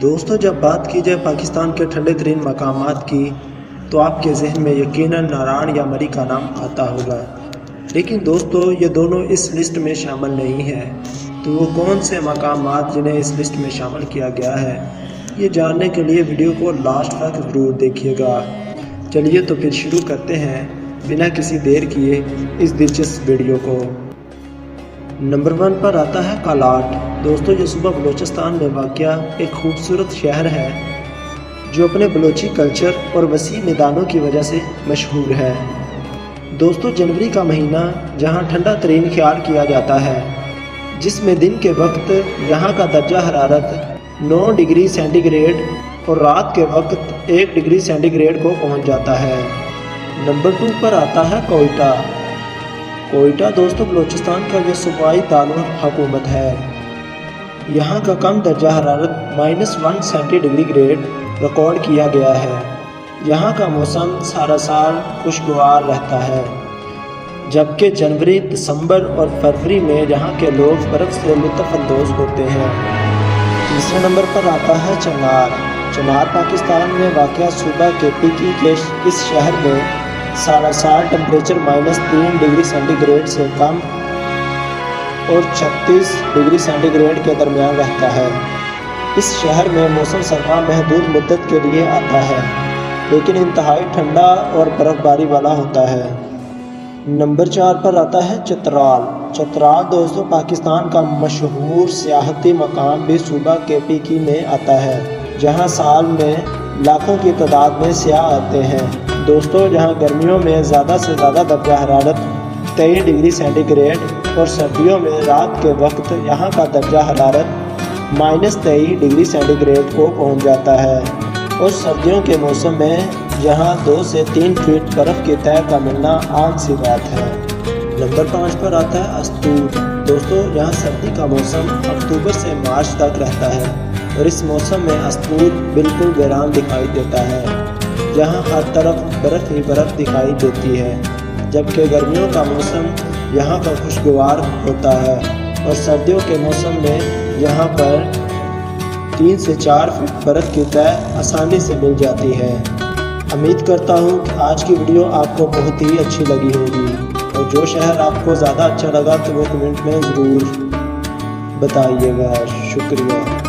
دوستو جب بات کی جائے پاکستان کے ٹھنڈے ترین مقامات کی تو آپ کے ذہن میں یقیناً ناران یا مری کا نام آتا ہوگا، لیکن دوستو یہ دونوں اس لسٹ میں شامل نہیں ہیں۔ تو وہ کون سے مقامات جنہیں اس لسٹ میں شامل کیا گیا ہے، یہ جاننے کے لیے ویڈیو کو لاسٹ تک ضرور دیکھیے گا۔ چلیے تو پھر شروع کرتے ہیں بنا کسی دیر کیے اس دلچسپ ویڈیو کو۔ نمبر 1 پر آتا ہے کالاٹ۔ دوستو یہ صوبہ بلوچستان میں واقع ایک خوبصورت شہر ہے جو اپنے بلوچی کلچر اور وسیع میدانوں کی وجہ سے مشہور ہے۔ دوستو جنوری کا مہینہ جہاں ٹھنڈا ترین خیال کیا جاتا ہے، جس میں دن کے وقت یہاں کا درجہ حرارت 9 ڈگری سینٹی گریڈ اور رات کے وقت 1 ڈگری سینٹی گریڈ کو پہنچ جاتا ہے۔ نمبر 2 پر آتا ہے کوئٹہ۔ کوئٹہ دوستو بلوچستان کا یہ صوبائی دارالحکومت ہے۔ یہاں کا کم درجہ حرارت -1 سینٹی ڈگری گریڈ ریکارڈ کیا گیا ہے۔ یہاں کا موسم سارا سال خوشگوار رہتا ہے، جبکہ جنوری، دسمبر اور فروری میں یہاں کے لوگ برف سے لطف اندوز ہوتے ہیں۔ تیسرے نمبر پر آتا ہے چنار۔ چنار پاکستان میں واقع صوبہ کے پیکی کے اس شہر میں سارا سال ٹمپریچر -3 ڈگری سینٹی گریڈ سے کم اور 36 ڈگری سینٹی گریڈ کے درمیان رہتا ہے۔ اس شہر میں موسم سرما محدود مدت کے لیے آتا ہے، لیکن انتہائی ٹھنڈا اور برف باری والا ہوتا ہے۔ نمبر 4 پر آتا ہے چترال۔ چترال دوستو پاکستان کا مشہور سیاحتی مقام بھی صوبہ کے پیکی میں آتا ہے، جہاں سال میں لاکھوں کی تعداد میں سیاح آتے ہیں۔ دوستو جہاں گرمیوں میں زیادہ سے زیادہ درجہ حرارت 23 ڈگری سینٹی گریڈ اور سردیوں میں رات کے وقت یہاں کا درجہ حرارت -23 ڈگری سینٹی گریڈ کو پہنچ جاتا ہے، اور سردیوں کے موسم میں یہاں 2 سے 3 فٹ برف کی تہہ کا ملنا عام سی بات ہے۔ نمبر 5 پر آتا ہے استور۔ دوستو یہاں سردی کا موسم اکتوبر سے مارچ تک رہتا ہے، اور اس موسم میں استور بالکل ویران دکھائی دیتا ہے، جہاں ہر طرف برف ہی برف دکھائی دیتی ہے، جبکہ گرمیوں کا موسم یہاں پر خوشگوار ہوتا ہے، اور سردیوں کے موسم میں یہاں پر 3 سے 4 فٹ برف کی تہہ آسانی سے مل جاتی ہے۔ امید کرتا ہوں کہ آج کی ویڈیو آپ کو بہت ہی اچھی لگی ہوگی، اور جو شہر آپ کو زیادہ اچھا لگا تو وہ کمنٹ میں ضرور بتائیے گا۔ شکریہ۔